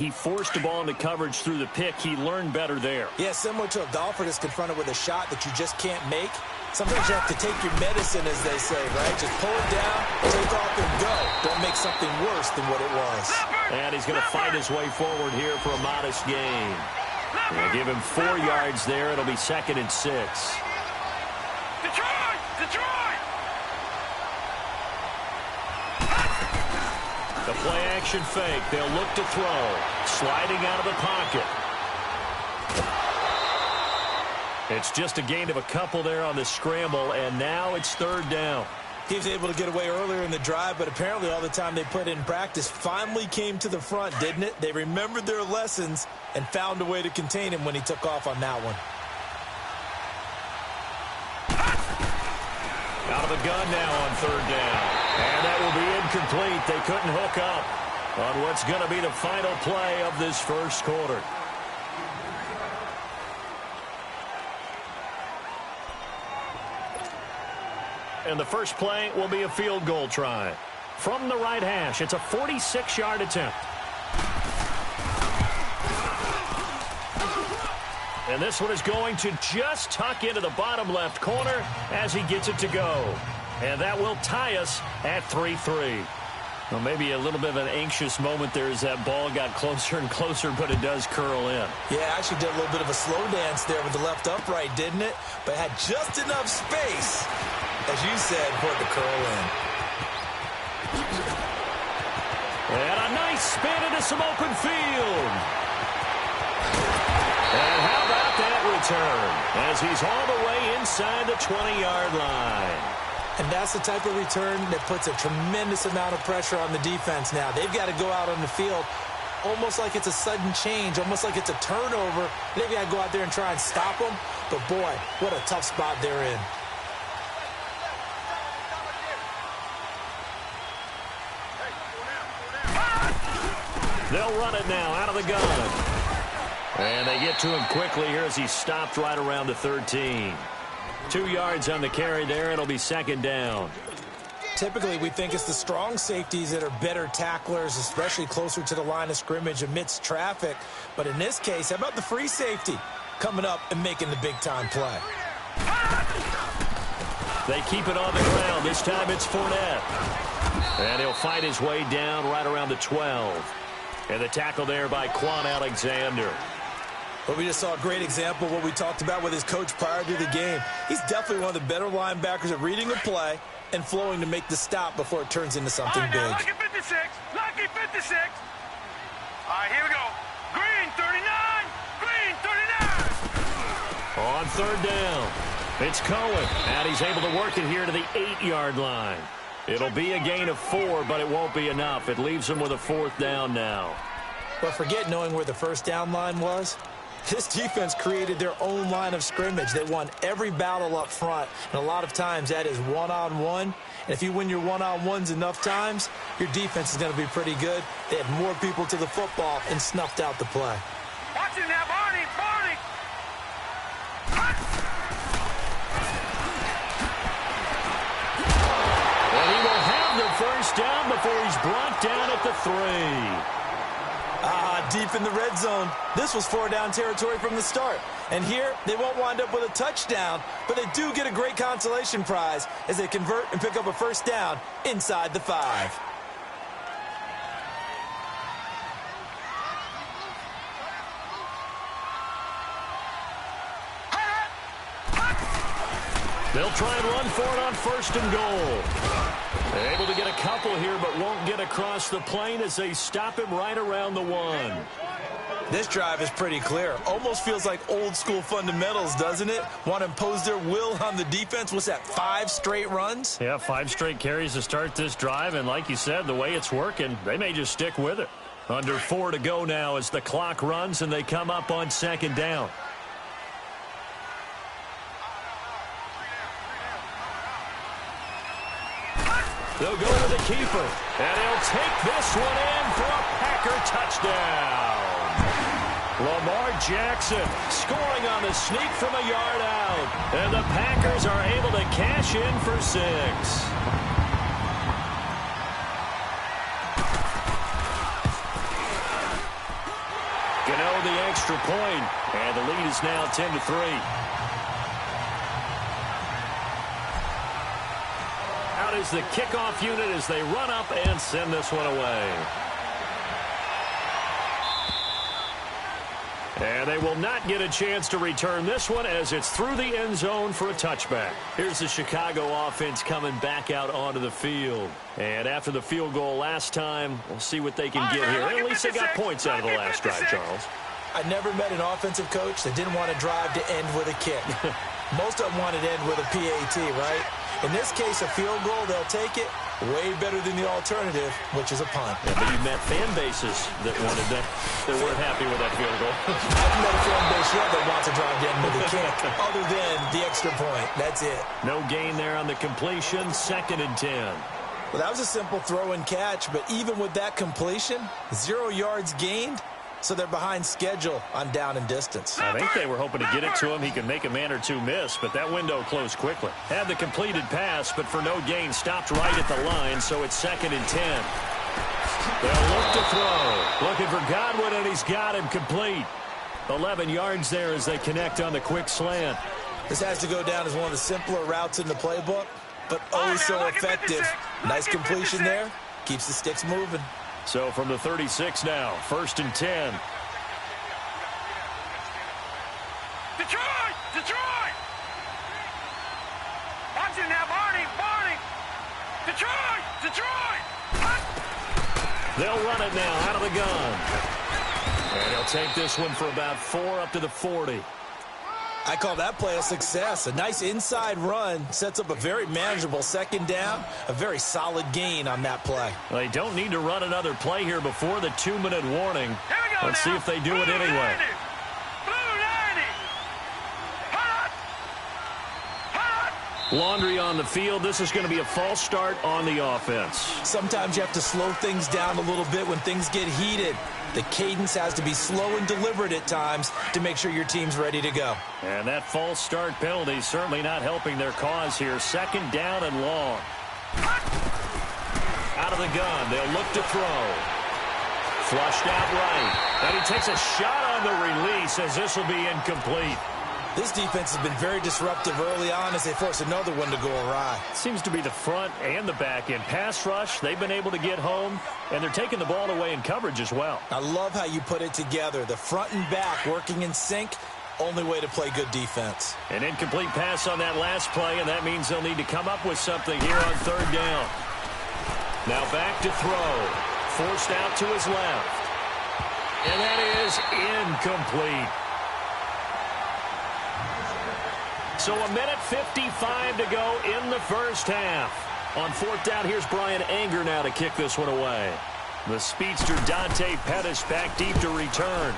He forced the ball into coverage through the pick. He learned better there. Yeah, similar to a golfer that's confronted with a shot that you just can't make. Sometimes you have to take your medicine, as they say, right? Just pull it down, take off, and go. Don't make something worse than what it was. And he's going to fight his way forward here for a modest gain. They'll give him 4 yards there. It'll be 2nd and 6. Detroit! The play-action fake. They'll look to throw. Sliding out of the pocket. It's just a gain of a couple there on the scramble, and now it's 3rd down. He was able to get away earlier in the drive, but apparently all the time they put in practice finally came to the front, didn't it? They remembered their lessons and found a way to contain him when he took off on that one. Out of the gun now on 3rd down. And that will be incomplete. They couldn't hook up on what's going to be the final play of this first quarter. And the first play will be a field goal try. From the right hash, it's a 46-yard attempt. And this one is going to just tuck into the bottom left corner as he gets it to go. And that will tie us at 3-3. Well, maybe a little bit of an anxious moment there as that ball got closer and closer, but it does curl in. Yeah, actually did a little bit of a slow dance there with the left upright, didn't it? But had just enough space, as you said, for it to curl in. And a nice spin into some open field. And how about that return as he's all the way inside the 20-yard line. And that's the type of return that puts a tremendous amount of pressure on the defense now. They've got to go out on the field almost like it's a sudden change, almost like it's a turnover. They've got to go out there and try and stop them. But, boy, what a tough spot they're in. They'll run it now out of the gun. And they get to him quickly here as he stopped right around the 13. 2 yards on the carry there. It'll be 2nd down. Typically, we think it's the strong safeties that are better tacklers, especially closer to the line of scrimmage amidst traffic. But in this case, how about the free safety coming up and making the big-time play? They keep it on the ground. This time it's Fournette. And he'll fight his way down right around the 12. And the tackle there by Quan Alexander. But we just saw a great example of what we talked about with his coach prior to the game. He's definitely one of the better linebackers at reading a play and flowing to make the stop before it turns into something big. Lucky 56. Lucky 56. All right, here we go. Green 39. Green 39. On 3rd down, it's Cohen. And he's able to work it here to the 8-yard line. It'll be a gain of 4, but it won't be enough. It leaves him with a 4th down now. But forget knowing where the first down line was. This defense created their own line of scrimmage. They won every battle up front, and a lot of times that is one-on-one. And if you win your one-on-ones enough times, your defense is going to be pretty good. They had more people to the football and snuffed out the play. Watch it now, Barney. Barney. And he will have the first down before he's brought down at the 3. Deep in the red zone. This was 4-down territory from the start. And here, they won't wind up with a touchdown, but they do get a great consolation prize as they convert and pick up a first down inside the 5. They'll try and run for it on 1st and goal. They're able to get a couple here, but won't get across the plane as they stop him right around the 1. This drive is pretty clear. Almost feels like old-school fundamentals, doesn't it? Want to impose their will on the defense. What's that, 5 straight runs? Yeah, 5 straight carries to start this drive, and like you said, the way it's working, they may just stick with it. Under 4 to go now as the clock runs, and they come up on 2nd down. They'll go to the keeper, and he'll take this one in for a Packer touchdown. Lamar Jackson scoring on the sneak from a yard out, and the Packers are able to cash in for 6. Gano the extra point, and the lead is now 10-3. Out is the kickoff unit as they run up and send this one away. And they will not get a chance to return this one as it's through the end zone for a touchback. Here's the Chicago offense coming back out onto the field. And after the field goal last time, we'll see what they can get here. At least they got points out of the last drive, Charles. I never met an offensive coach that didn't want to drive to end with a kick. Most of them wanted to end with a PAT, right? In this case, a field goal, they'll take it. Way better than the alternative, which is a punt. Yeah, but you met fan bases that wanted that, that weren't happy with that field goal. I've met a fan base yet that wants to drive to end with a kick, other than the extra point. That's it. No gain there on the completion, 2nd and 10. Well, that was a simple throw and catch, but even with that completion, 0 yards gained, so they're behind schedule on down and distance. I think they were hoping to get it to him. He could make a man or two miss, but that window closed quickly. Had the completed pass, but for no gain, stopped right at the line, so it's 2nd and 10. They'll look to throw. Looking for Godwin, and he's got him complete. 11 yards there as they connect on the quick slant. This has to go down as one of the simpler routes in the playbook, but oh so effective. Nice completion there. Keeps the sticks moving. So from the 36 now, 1st and 10. Detroit! Detroit! Watch it now, Barney! Barney! Detroit! Detroit! They'll run it now out of the gun. And he'll take this one for about 4 up to the 40. I call that play a success. A nice inside run sets up a very manageable 2nd down, a very solid gain on that play. They don't need to run another play here before the 2-minute warning. Let's see if they do it anyway. Laundry on the field. This is going to be a false start on the offense. Sometimes you have to slow things down a little bit when things get heated. The cadence has to be slow and deliberate at times to make sure your team's ready to go. And that false start penalty certainly not helping their cause here. 2nd down and long. Out of the gun. They'll look to throw. Flushed out right. And he takes a shot on the release as this will be incomplete. This defense has been very disruptive early on as they force another one to go awry. Seems to be the front and the back end. Pass rush, they've been able to get home, and they're taking the ball away in coverage as well. I love how you put it together. The front and back working in sync, only way to play good defense. An incomplete pass on that last play, and that means they'll need to come up with something here on 3rd down. Now back to throw. Forced out to his left. And that is incomplete. So 1:55 to go in the 1st half. On 4th down, here's Brian Anger now to kick this one away. The speedster Dante Pettis back deep to return.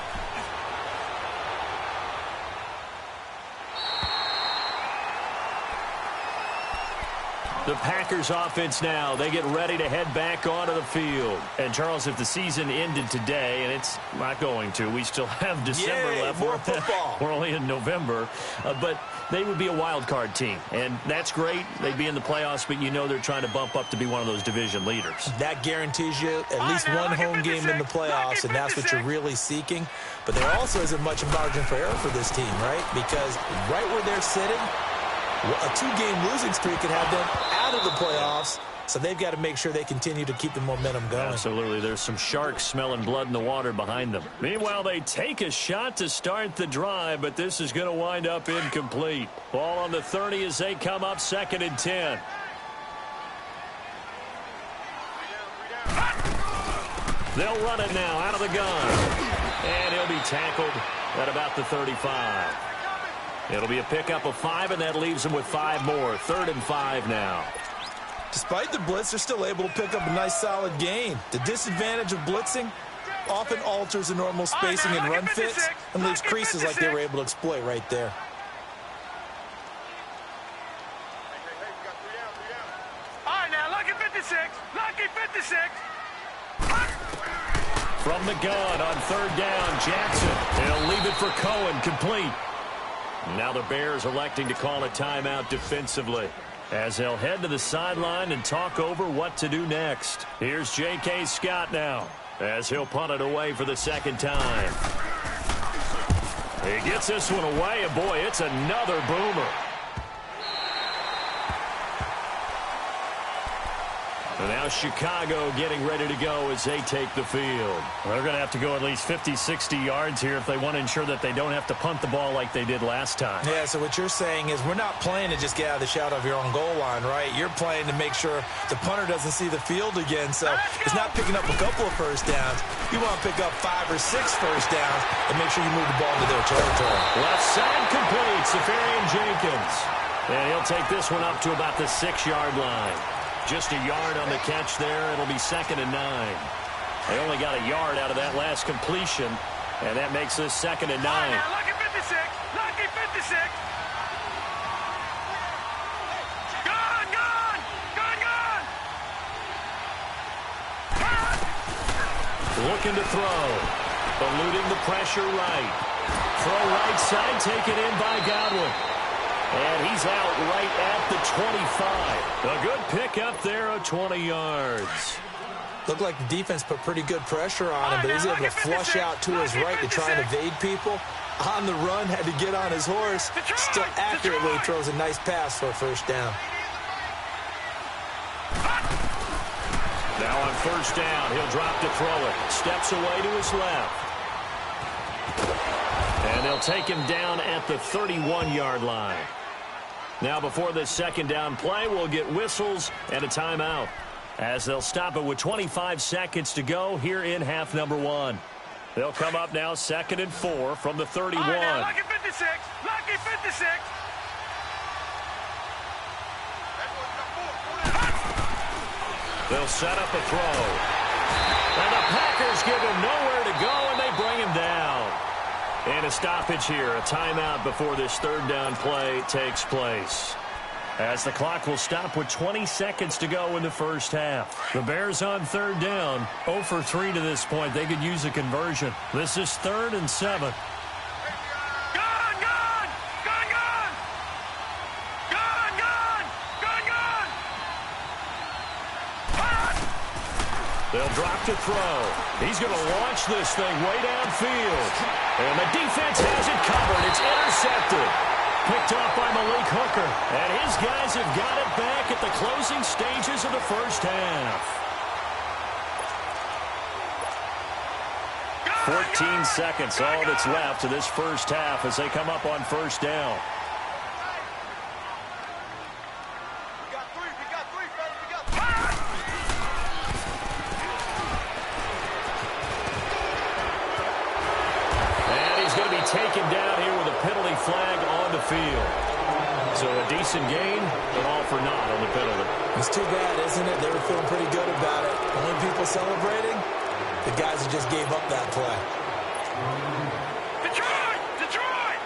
The Packers offense now, they get ready to head back onto the field. And, Charles, if the season ended today, and it's not going to, we still have December left. More football. We're only in November. But they would be a wild card team. And that's great. They'd be in the playoffs, but you know they're trying to bump up to be one of those division leaders. That guarantees you at least one home game in the playoffs, and that's what you're really seeking. But there also isn't much margin for error for this team, right? Because right where they're sitting, a 2-game losing streak could have them out of the playoffs, so they've got to make sure they continue to keep the momentum going. Absolutely. There's some sharks smelling blood in the water behind them. Meanwhile, they take a shot to start the drive, but this is going to wind up incomplete. Ball on the 30 as they come up 2nd and 10. They'll run it now out of the gun. And he'll be tackled at about the 35. It'll be a pickup of 5, and that leaves them with 5 more. 3rd and 5 now. Despite the blitz, they're still able to pick up a nice solid gain. The disadvantage of blitzing often alters the normal spacing and run fits and leaves creases like they were able to exploit right there. All right, now, lucky 56. Lucky 56. From the gun on 3rd down, Jackson. He'll leave it for Cohen, complete. Now the Bears electing to call a timeout defensively as they'll head to the sideline and talk over what to do next. Here's J.K. Scott now as he'll punt it away for the 2nd time. He gets this one away, and boy, it's another boomer. And now Chicago getting ready to go as they take the field. Well, they're going to have to go at least 50, 60 yards here if they want to ensure that they don't have to punt the ball like they did last time. Yeah, so what you're saying is we're not playing to just get out of the shadow of your own goal line, right? You're playing to make sure the punter doesn't see the field again. So it's not picking up a couple of first downs. You want to pick up 5 or 6 first downs and make sure you move the ball into their territory. Left side complete, Safarian Jenkins. And he'll take this one up to about the 6-yard line. Just a yard on the catch there. It'll be 2nd and 9. They only got a yard out of that last completion, and that makes this 2nd and 9. Lucky 56. Lucky 56. Gone, gone. Gone, gone. Looking to throw. Eluding the pressure right. Throw right side, taken in by Godwin. And he's out right at the 25. A good pickup there of 20 yards. Looked like the defense put pretty good pressure on him, but he's able to flush out to his right to try and evade people. On the run, had to get on his horse. Still accurately throws a nice pass for a first down. Now on first down, he'll drop to throw it. Steps away to his left. And they'll take him down at the 31-yard line. Now before this second down play, we'll get whistles and a timeout, as they'll stop it with 25 seconds to go here in half number 1. They'll come up now 2nd and 4 from the 31. Lucky 56. Lucky 56. They'll set up a throw. And the Packers give him nowhere to go, and they bring him down. And a stoppage here, a timeout before this third down play takes place. As the clock will stop with 20 seconds to go in the first half. The Bears on third down, 0 for 3 to this point. They could use a conversion. This is 3rd and 7. Gone, gone. Gone, gone. Gone, gone. Gone, gone. They'll drop to throw. He's going to launch this thing way downfield. And the defense has it covered. It's intercepted. Picked off by Malik Hooker. And his guys have got it back at the closing stages of the first half. 14 seconds, all that's left to this first half as they come up on first down. Taken down here with a penalty flag on the field. So a decent gain, but all for naught on the penalty. It's too bad, isn't it? They were feeling pretty good about it. Only people celebrating, the guys who just gave up that play. Detroit! Detroit!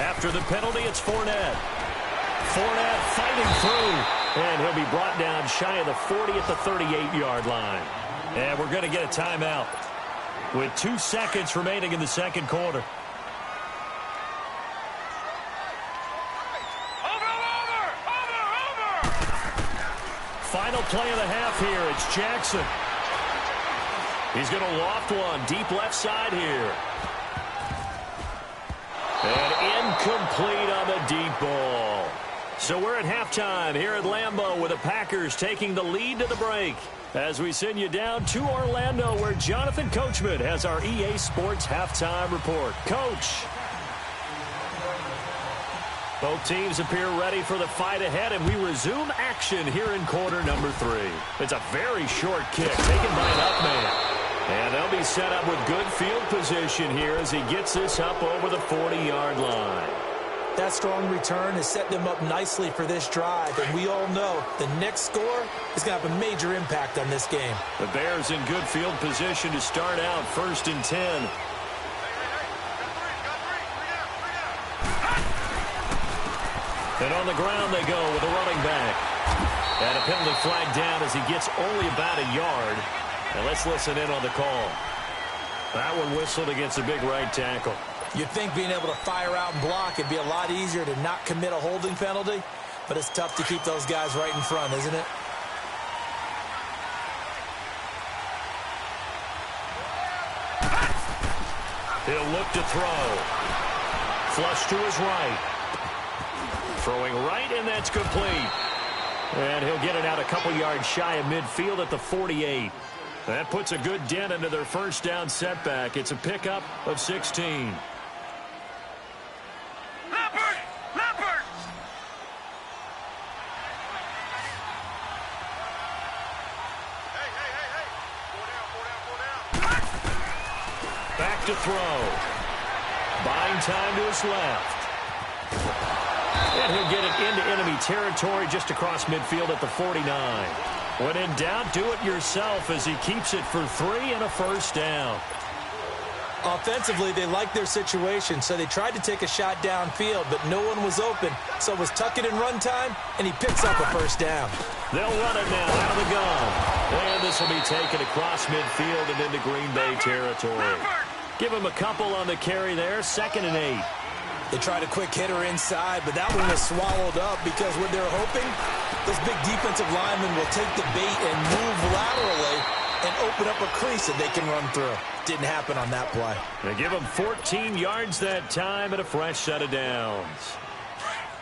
After the penalty, it's Fournette. Fournette fighting through. And he'll be brought down shy of the 40 at the 38-yard line. And we're going to get a timeout with 2 seconds remaining in the second quarter. Over! Final play of the half here. It's Jackson. He's going to loft one deep left side here. And incomplete on the deep ball. So we're at halftime here at Lambeau with the Packers taking the lead to the break. As we send you down to Orlando where Jonathan Coachman has our EA Sports halftime report. Coach. Both teams appear ready for the fight ahead, and we resume action here in quarter number 3. It's a very short kick taken by an up man. And they'll be set up with good field position here as he gets this up over the 40-yard line. That strong return has set them up nicely for this drive, and we all know the next score is going to have a major impact on this game. The Bears in good field position to start out 1st and 10. And on the ground they go with a running back. And a penalty flag down as he gets only about a yard. And let's listen in on the call. That one whistled against a big right tackle. You'd think being able to fire out and block it'd be a lot easier to not commit a holding penalty, but it's tough to keep those guys right in front, isn't it? He'll look to throw. Flush to his right. Throwing right, and that's complete. And he'll get it out a couple yards shy of midfield at the 48. That puts a good dent into their first down setback. It's a pickup of 16. Leopard! Leopard! Hey. Four down. Back to throw. Buying time to his left. And he'll get it into enemy territory just across midfield at the 49. When in doubt, do it yourself as he keeps it for 3 and a first down. Offensively, they liked their situation, so they tried to take a shot downfield, but no one was open. So it was tuck it and run time, and he picks up a first down. They'll run it now out of the gun. And this will be taken across midfield and into Green Bay territory. Give him a couple on the carry there, 2nd and 8. They tried a quick hitter inside, but that one was swallowed up because what they're hoping, those big defensive linemen will take the bait and move laterally and open up a crease that they can run through. Didn't happen on that play. They give him 14 yards that time and a fresh set of downs.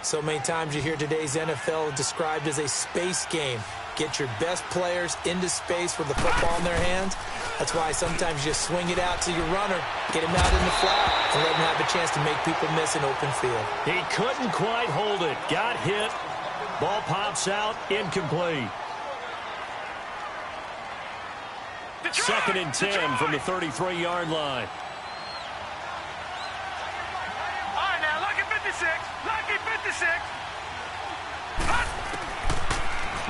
So many times you hear today's NFL described as a space game. Get your best players into space with the football in their hands. That's why sometimes you swing it out to your runner, get him out in the flat, and let him have a chance to make people miss an open field. He couldn't quite hold it. Got hit. Ball pops out. Incomplete. 2nd and 10 from the 33-yard line. All right, now, lucky 56. Lucky 56.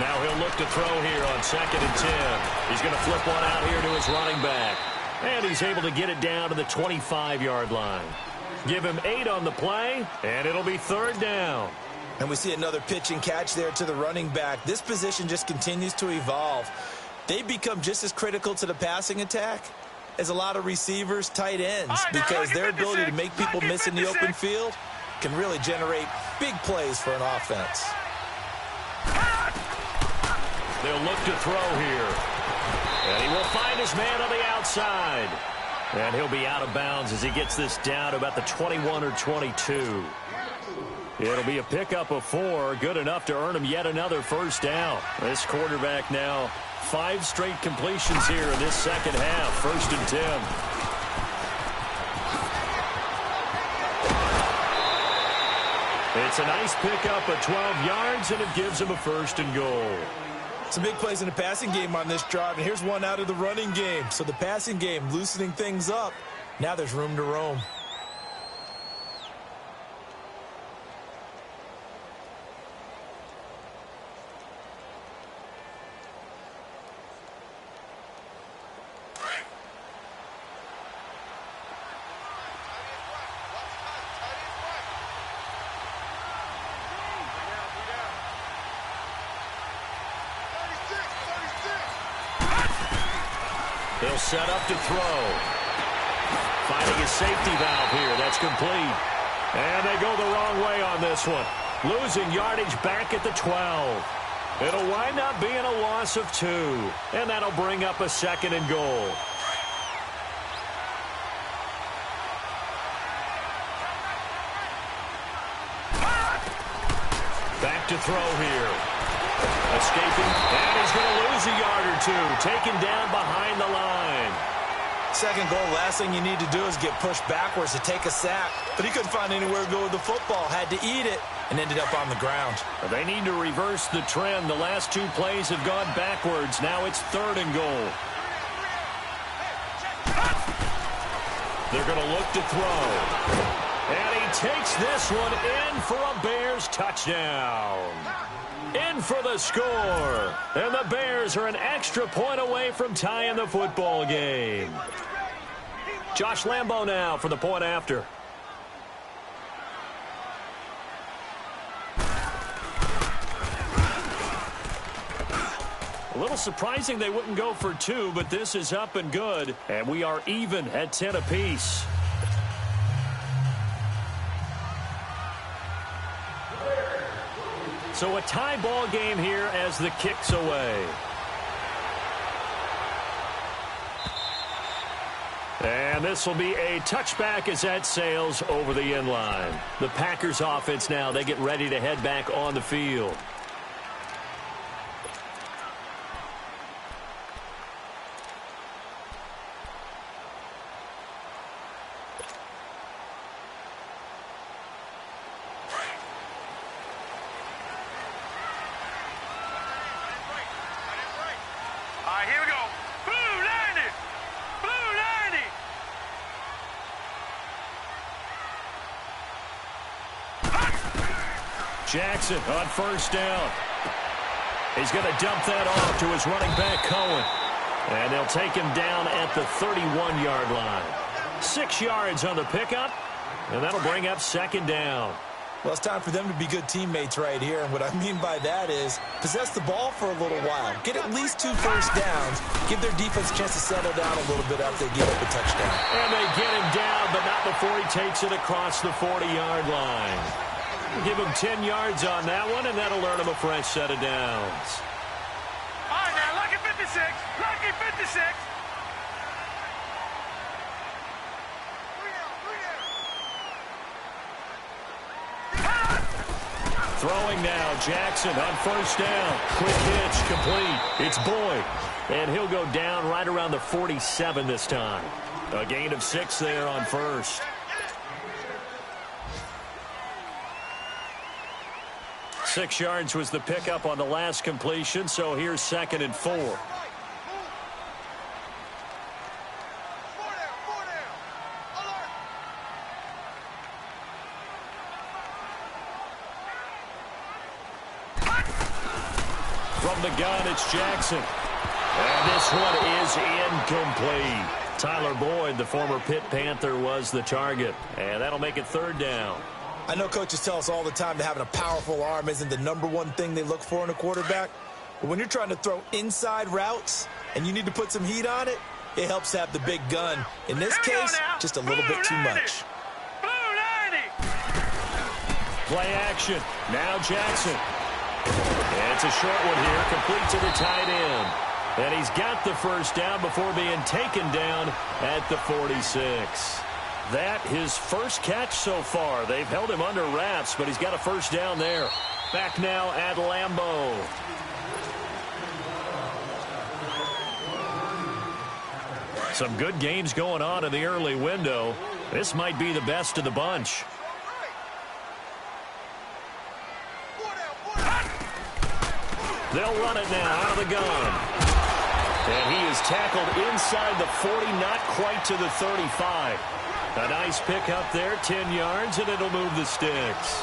Now he'll look to throw here on 2nd and 10. He's going to flip one out here to his running back. And he's able to get it down to the 25-yard line. Give him 8 on the play, and it'll be 3rd down. And we see another pitch and catch there to the running back. This position just continues to evolve. They become just as critical to the passing attack as a lot of receivers, tight ends, because their ability to make people miss in the open field can really generate big plays for an offense. They'll look to throw here. And he will find his man on the outside. And he'll be out of bounds as he gets this down to about the 21 or 22. It'll be a pickup of 4, good enough to earn him yet another first down. This quarterback now 5 straight completions here in this second half. 1st and 10. It's a nice pickup of 12 yards, and it gives him a 1st and goal. Some big plays in the passing game on this drive, and here's one out of the running game. So the passing game loosening things up. Now there's room to roam. He'll set up to throw. Finding his safety valve here. That's complete. And they go the wrong way on this one. Losing yardage back at the 12. It'll wind up being a loss of 2. And that'll bring up a 2nd and goal. Back to throw here. Escaping, and he's going to lose a yard or 2. Taken down behind the line. 2nd goal, last thing you need to do is get pushed backwards to take a sack. But he couldn't find anywhere to go with the football. Had to eat it and ended up on the ground. They need to reverse the trend. The last 2 plays have gone backwards. Now it's 3rd and goal. They're going to look to throw. And he takes this one in for a Bears touchdown. In for the score. And the Bears are an extra point away from tying the football game. Josh Lambo now for the point after. A little surprising they wouldn't go for 2, but this is up and good. And we are even at 10 apiece. So a tie ball game here as the kick's away. And this will be a touchback as that sails over the end line. The Packers offense now, they get ready to head back on the field. Here we go. Blue 90. Blue 90. Jackson on first down. He's going to dump that off to his running back, Cohen. And they'll take him down at the 31-yard line. 6 yards on the pickup, and that'll bring up second down. Well, it's time for them to be good teammates right here. And what I mean by that is possess the ball for a little while. Get at least 2 first downs. Give their defense a chance to settle down a little bit after they give up a touchdown. And they get him down, but not before he takes it across the 40-yard line. Give him 10 yards on that one, and that'll earn him a fresh set of downs. All right, now, lucky 56. Lucky 56. Throwing now, Jackson on first down. Quick hitch, complete. It's Boyd. And he'll go down right around the 47 this time. A gain of 6 there on first. Six yards was the pickup on the last completion, so here's 2nd and 4. From the gun, it's Jackson. And this one is incomplete. Tyler Boyd, the former Pitt Panther, was the target. And that'll make it 3rd down. I know coaches tell us all the time that having a powerful arm isn't the #1 thing they look for in a quarterback. But when you're trying to throw inside routes and you need to put some heat on it, it helps to have the big gun. In this case, just a little bit too much. Play action. Now Jackson. And it's a short one here, complete to the tight end. And he's got the first down before being taken down at the 46. That his first catch so far. They've held him under wraps, but he's got a first down there. Back now at Lambeau. Some good games going on in the early window. This might be the best of the bunch. They'll run it now out of the gun. And he is tackled inside the 40, not quite to the 35. A nice pick up there, 10 yards, and it'll move the sticks.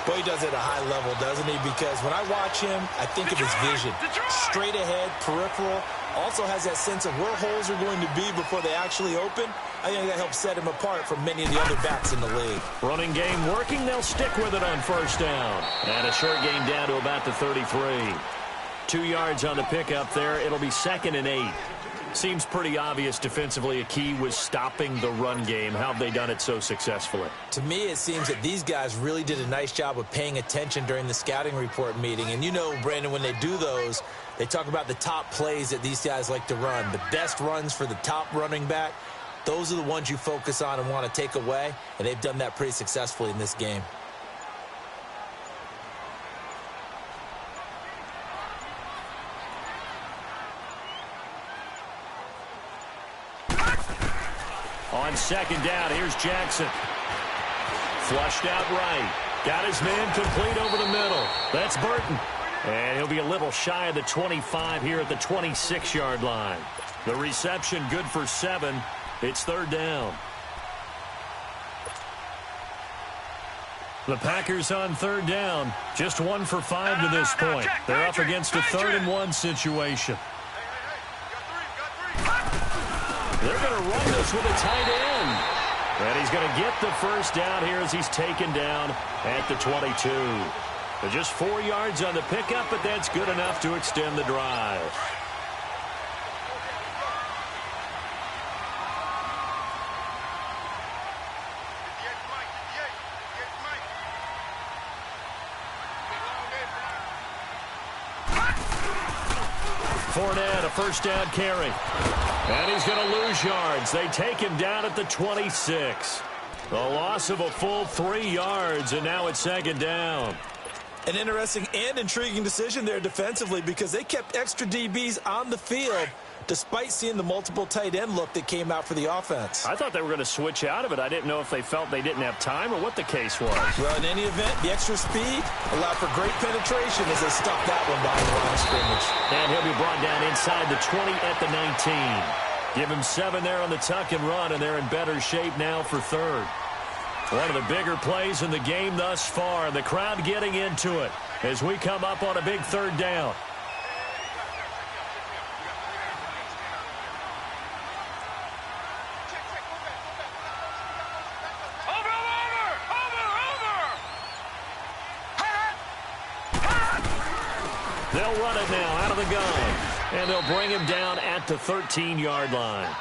Boy, he does it at a high level, doesn't he? Because when I watch him, I think of his vision. Straight ahead, peripheral. Also has that sense of where holes are going to be before they actually open. I think that helps set him apart from many of the other backs in the league. Running game working. They'll stick with it on first down. And a short gain down to about the 33. 2 yards on the pickup there. It'll be 2nd and 8. Seems pretty obvious defensively a key was stopping the run game. How have they done it so successfully? To me, it seems that these guys really did a nice job of paying attention during the scouting report meeting. And you know, Brandon, when they do those, they talk about the top plays that these guys like to run. The best runs for the top running back, those are the ones you focus on and want to take away. And they've done that pretty successfully in this game. On second down, here's Jackson. Flushed out right. Got his man complete over the middle. That's Burton. And he'll be a little shy of the 25 here at the 26-yard line. The reception good for 7. It's 3rd down. The Packers on 3rd down. Just 1 for 5 to this point. They're up against a 3rd and 1 situation. They're going to run this with a tight end. And he's going to get the first down here as he's taken down at the 22. Just 4 yards on the pickup, but that's good enough to extend the drive. Fournette, a first down carry. And he's going to lose yards. They take him down at the 26. A loss of a full 3 yards, and now it's second down. An interesting and intriguing decision there defensively because they kept extra DBs on the field despite seeing the multiple tight end look that came out for the offense. I thought they were going to switch out of it. I didn't know if they felt they didn't have time or what the case was. Well, in any event, the extra speed allowed for great penetration as they stuffed that one behind the line of scrimmage. And he'll be brought down inside the 20 at the 19. Give him 7 there on the tuck and run, and they're in better shape now for third. One of the bigger plays in the game thus far. The crowd getting into it as we come up on a big third down. They'll run it now out of the gun. And they'll bring him down at the 13-yard line.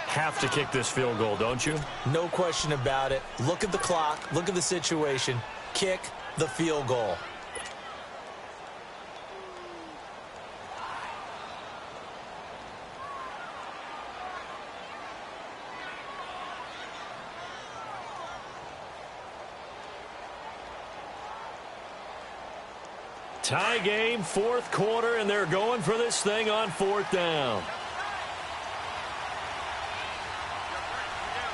Have to kick this field goal, don't you? No question about it. Look at the clock. Look at the situation. Kick the field goal. Tie game, fourth quarter, and they're going for this thing on fourth down.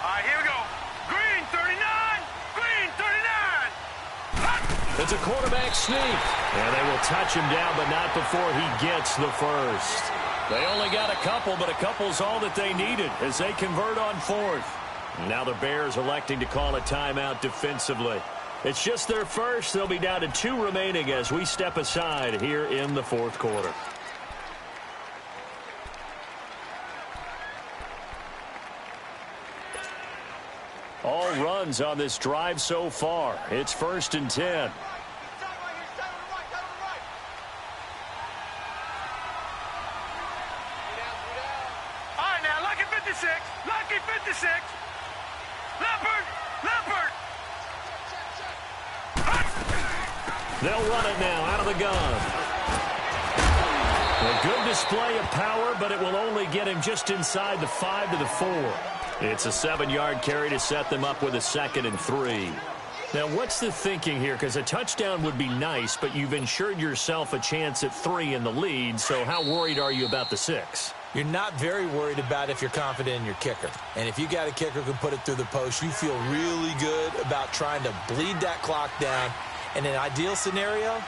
All right, here we go. Green, 39. Green, 39. It's a quarterback sneak. And they will touch him down, but not before he gets the first. They only got a couple, but a couple's all that they needed as they convert on fourth. Now the Bears electing to call a timeout defensively. It's just their first. They'll be down to 2 remaining as we step aside here in the fourth quarter. All runs on this drive so far. It's 1st and 10. All right, now, lucky 56. Lucky 56. Leopard. Leopard. They'll run it now out of the gun. A good display of power, but it will only get him just inside the 5 to the 4. It's a 7-yard carry to set them up with a 2nd and 3. Now, what's the thinking here? Because a touchdown would be nice, but you've ensured yourself a chance at 3 in the lead, so how worried are you about the 6? You're not very worried about if you're confident in your kicker. And if you got a kicker who can put it through the post, you feel really good about trying to bleed that clock down. In an ideal scenario,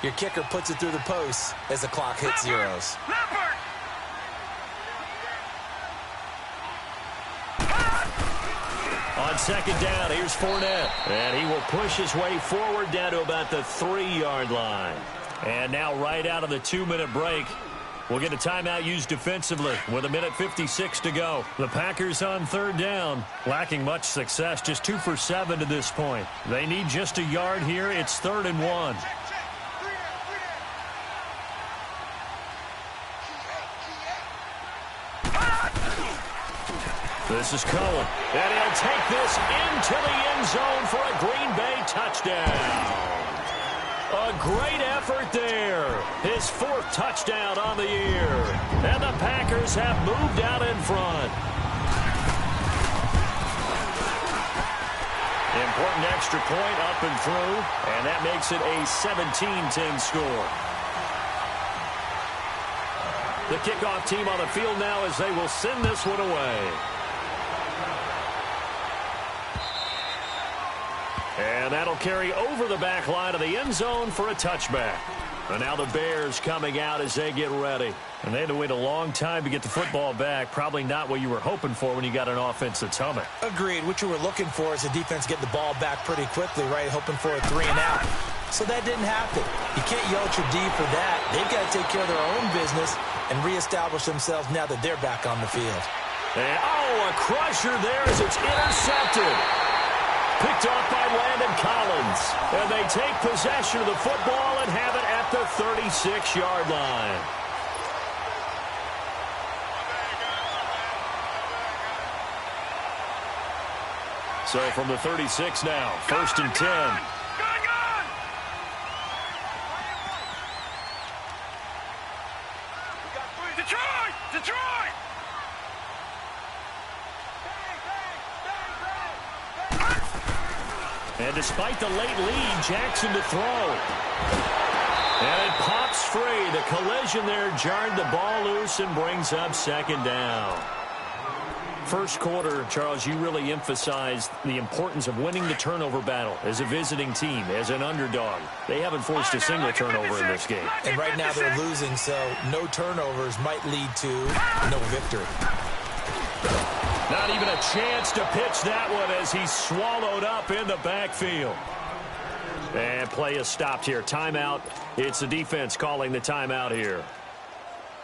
your kicker puts it through the post as the clock hits zeros. Leopard. On second down, here's Fournette. And he will push his way forward down to about the 3-yard line. And now right out of the 2-minute break, we'll get a timeout used defensively with 1:56 to go. The Packers on third down, lacking much success, just 2 for 7 to this point. They need just a yard here. It's 3rd and 1. This is Cohen, and he'll take this into the end zone for a Green Bay touchdown. A great effort there. His 4th touchdown on the year. And the Packers have moved out in front. Important extra point up and through, and that makes it a 17-10 score. The kickoff team on the field now as they will send this one away. And that'll carry over the back line of the end zone for a touchback. And now the Bears coming out as they get ready. And they had to wait a long time to get the football back. Probably not what you were hoping for when you got an offense that's humming. Agreed. What you were looking for is the defense getting the ball back pretty quickly, right? Hoping for a 3 and out. So that didn't happen. You can't yell at your D for that. They've got to take care of their own business and reestablish themselves now that they're back on the field. And, a crusher there as it's intercepted. Picked off by Landon Collins. And they take possession of the football and have it at the 36-yard line. So from the 36 now, 1st and 10. Detroit! Detroit! And despite the late lead, Jackson to throw. And it pops free. The collision there jarred the ball loose and brings up second down. First quarter, Charles, you really emphasized the importance of winning the turnover battle as a visiting team, as an underdog. They haven't forced a single turnover in this game. And right now they're losing, so no turnovers might lead to no victory. Not even a chance to pitch that one as he's swallowed up in the backfield. And play is stopped here. Timeout. It's the defense calling the timeout here,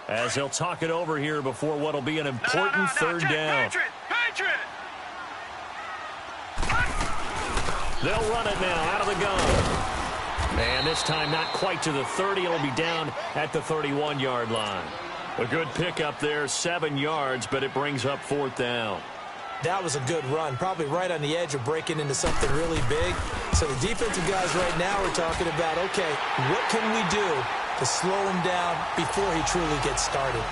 as they'll talk it over here before what will be an important third down. They'll run it now out of the gun. And this time not quite to the 30. It'll be down at the 31-yard line. A good pickup there, 7 yards, but it brings up fourth down. That was a good run, probably right on the edge of breaking into something really big. So the defensive guys right now are talking about, okay, what can we do to slow him down before he truly gets started?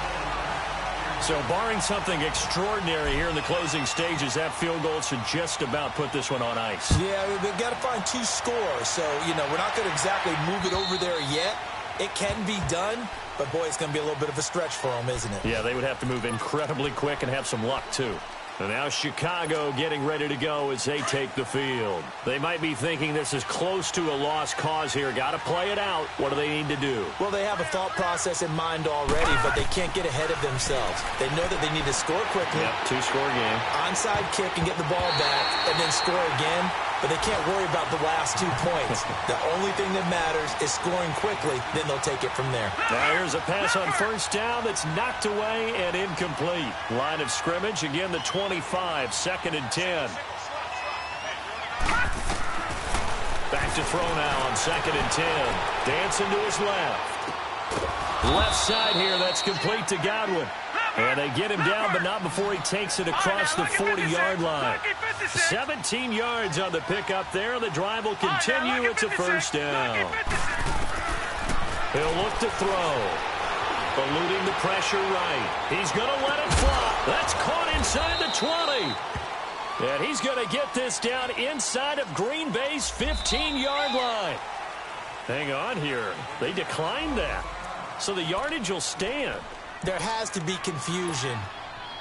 So barring something extraordinary here in the closing stages, that field goal should just about put this one on ice. Yeah, we've got to find 2 scores. So, you know, we're not going to exactly move it over there yet. It can be done, but, boy, it's going to be a little bit of a stretch for them, isn't it? Yeah, they would have to move incredibly quick and have some luck, too. And now Chicago getting ready to go as they take the field. They might be thinking this is close to a lost cause here. Got to play it out. What do they need to do? Well, they have a thought process in mind already, but they can't get ahead of themselves. They know that they need to score quickly. Yep, 2-score game. Onside kick and get the ball back and then score again. But they can't worry about the last 2 points. The only thing that matters is scoring quickly. Then they'll take it from there. Now here's a pass on first down that's knocked away and incomplete. Line of scrimmage, again the 25, 2nd and 10. Back to throw now on 2nd and 10. Dancing to his left. Left side here, that's complete to Godwin. And they get him down, but not before he takes it across the 40-yard line. 17 yards on the pickup there. The drive will continue. It's a first down. He'll look to throw. Eluding the pressure right. He's going to let it fly. That's caught inside the 20. And he's going to get this down inside of Green Bay's 15-yard line. Hang on here. They declined that. So the yardage will stand. There has to be confusion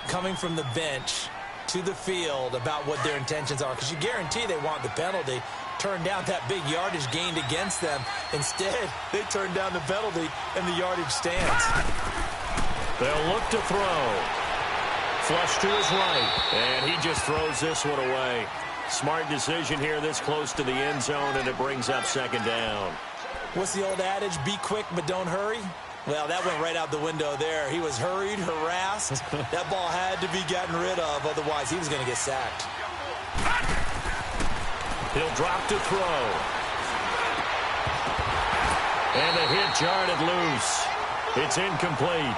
coming from the bench to the field about what their intentions are, because you guarantee they want the penalty. Turn down that big yardage gained against them. Instead, they turn down the penalty and the yardage stands. They'll look to throw. Flush to his right, and he just throws this one away. Smart decision here this close to the end zone, and it brings up second down. What's the old adage? Be quick, but don't hurry. Well, that went right out the window there. He was hurried, harassed. That ball had to be gotten rid of, otherwise he was going to get sacked. He'll drop to throw. And the hit jarred it loose. It's incomplete.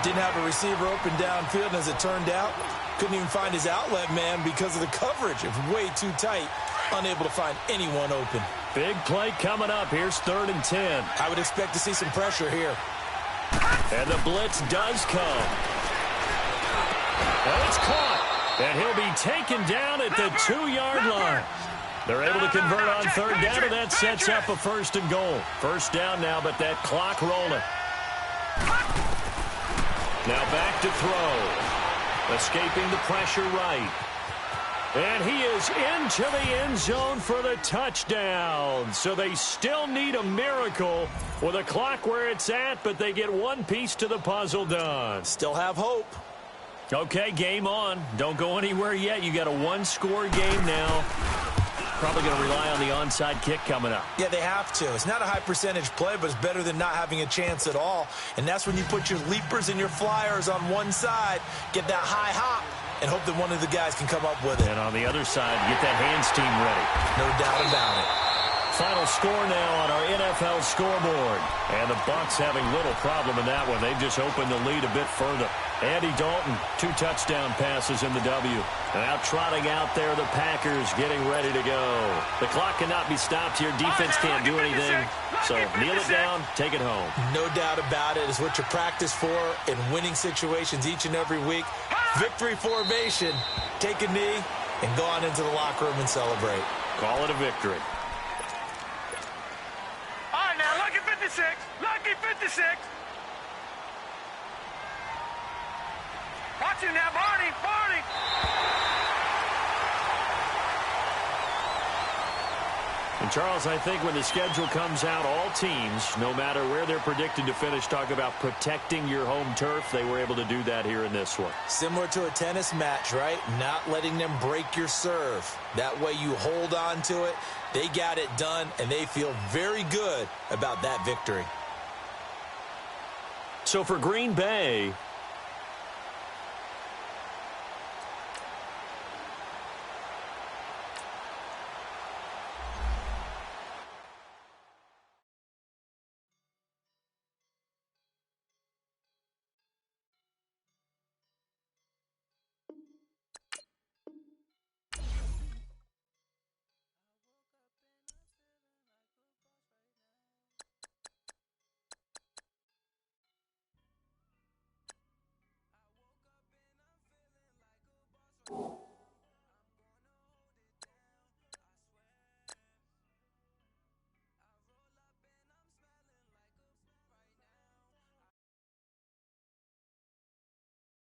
Didn't have a receiver open downfield, and as it turned out, couldn't even find his outlet man because of the coverage. It was way too tight, unable to find anyone open. Big play coming up. Here's 3rd and 10. I would expect to see some pressure here. And the blitz does come. And it's caught. And he'll be taken down at the 2-yard line. They're able to convert on 3rd down, and that sets up a 1st and goal. First down now, but that clock rolling. Now back to throw. Escaping the pressure right. And he is into the end zone for the touchdown. So they still need a miracle with a clock where it's at, but they get one piece to the puzzle done. Still have hope. Okay, game on. Don't go anywhere yet. You got a 1-score game now. Probably going to rely on the onside kick coming up. Yeah, they have to. It's not a high percentage play, but it's better than not having a chance at all. And that's when you put your leapers and your flyers on one side, get that high hop, and hope that one of the guys can come up with it. And on the other side, get that hands team ready. No doubt about it. Final score now on our NFL scoreboard. And the Bucs having little problem in that one. They've just opened the lead a bit further. Andy Dalton, 2 touchdown passes in the W. Now trotting out there, the Packers getting ready to go. The clock cannot be stopped here. Defense can't do anything. So kneel it down, take it home. No doubt about it. It's what you practice for in winning situations each and every week. Victory formation. Take a knee and go on into the locker room and celebrate. Call it a victory. All right, now, lucky 56. Lucky 56. Watch him now, Barney. Barney. And, Charles, I think when the schedule comes out, all teams, no matter where they're predicted to finish, talk about protecting your home turf. They were able to do that here in this one. Similar to a tennis match, right? Not letting them break your serve. That way you hold on to it. They got it done, and they feel very good about that victory. So for Green Bay,